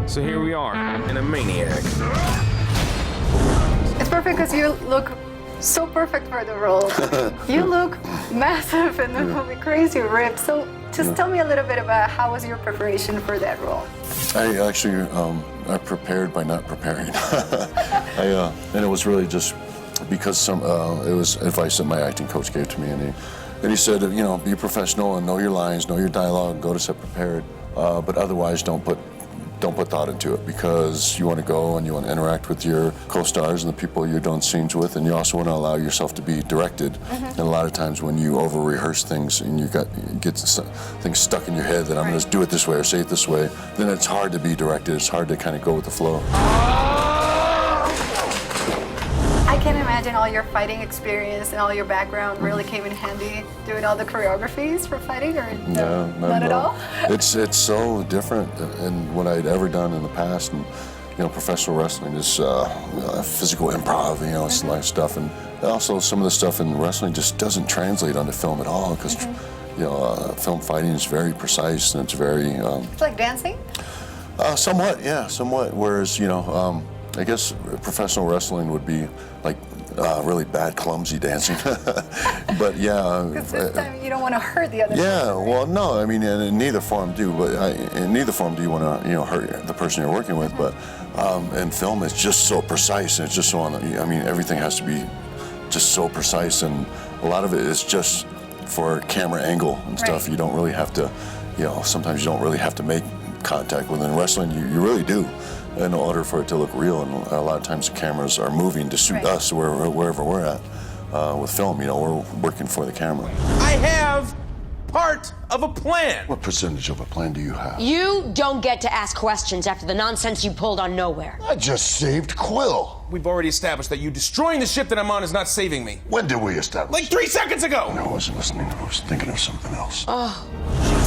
So here we are, in a maniac. It's perfect because you look so perfect for the role. You look massive in the movie, crazy ripped. So just tell me a little bit about how was your preparation for that role? I actually, I prepared by not preparing. And it was really just because it was advice that my acting coach gave to me, and he said, you know, be professional and know your lines, know your dialogue, go to set prepared, but otherwise don't put thought into it, because you want to go and you want to interact with your co-stars and the people you're doing scenes with, and you also want to allow yourself to be directed. And a lot of times when you over-rehearse things and you get things stuck in your head that I'm going to do it this way or say it this way, then it's hard to be directed. It's hard to kind of go with the flow. I can imagine all your fighting experience and all your background really came in handy doing all the choreographies for fighting, or no, not at all? It's so different than what I'd ever done in the past, and you know, professional wrestling is physical improv, you know, it's a lot of stuff, and also some of the stuff in wrestling just doesn't translate onto film at all, because you know, film fighting is very precise and it's very. It's like dancing? Somewhat, yeah, somewhat. Whereas, you know, I guess professional wrestling would be like really bad, clumsy dancing. But yeah. Because this time you don't want to hurt the other person. Yeah, well, no, I mean, in neither form do, but in neither form do you want to, you know, hurt the person you're working with. But in film, it's just so precise, and it's just so I mean, everything has to be just so precise, and a lot of it is just for camera angle and stuff. Right. You don't really have to, you know, sometimes you don't really have to make contact with. In wrestling, you really do, in order for it to look real. And a lot of times the cameras are moving to suit us wherever we're at. With film, you know, we're working for the camera. I have part of a plan. What percentage of a plan do you have? You don't get to ask questions after the nonsense you pulled on Nowhere. I just saved Quill. We've already established that you destroying the ship that I'm on is not saving me. When did we establish? Like 3 seconds ago! No, I wasn't listening. I was thinking of something else. Oh.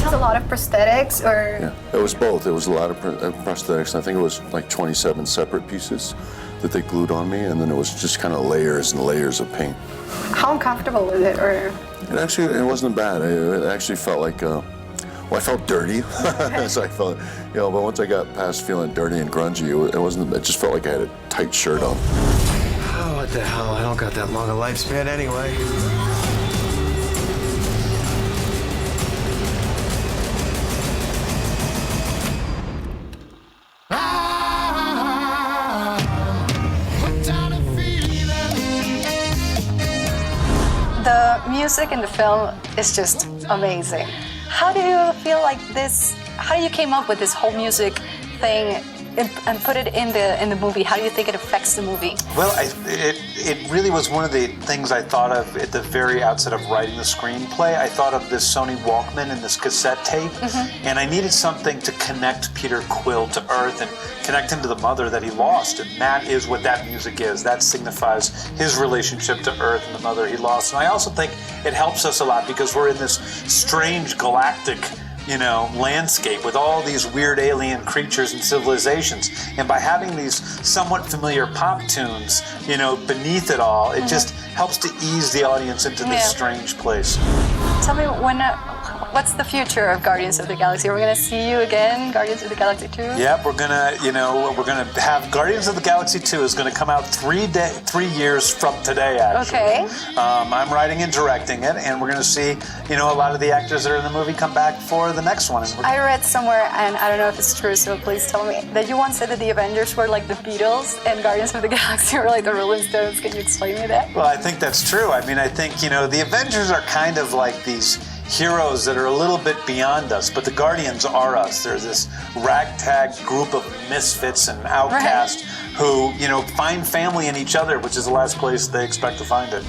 It's a lot of prosthetics, or? Yeah, it was both. It was a lot of prosthetics. I think it was like 27 separate pieces that they glued on me, and then it was just kind of layers and layers of paint. How uncomfortable was it, or? It wasn't bad. It actually felt like, well, I felt dirty. So I felt, you know, but once I got past feeling dirty and grungy, it wasn't, it just felt like I had a tight shirt on. Oh, what the hell? I don't got that long a lifespan anyway. The music in the film is just amazing. How do you feel like this? How do you came up with this whole music thing and put it in the movie? How do you think it affects the movie? Well, it really was one of the things I thought of at the very outset of writing the screenplay. I thought of this Sony Walkman and this cassette tape, and I needed something to connect Peter Quill to Earth and connect him to the mother that he lost, and that is what that music is. That signifies his relationship to Earth and the mother he lost. And I also think it helps us a lot because we're in this strange galactic, you know, landscape with all these weird alien creatures and civilizations. And by having these somewhat familiar pop tunes, you know, beneath it all, it just helps to ease the audience into this strange place. Tell me, what's the future of Guardians of the Galaxy? Are we going to see you again, Guardians of the Galaxy 2? Yep, we're gonna have Guardians of the Galaxy 2 is gonna come out 3 years from today, actually. Okay. I'm writing and directing it, and we're gonna see, you know, a lot of the actors that are in the movie come back for the next one. I read somewhere, and I don't know if it's true, so please tell me, that you once said that the Avengers were like the Beatles and Guardians of the Galaxy were like the Rolling Stones. Can you explain me that? Well, I think that's true. I mean, I think, you know, the Avengers are kind of like these heroes that are a little bit beyond us, but the Guardians are us. They're this ragtag group of misfits and outcasts who, you know, find family in each other, which is the last place they expect to find it.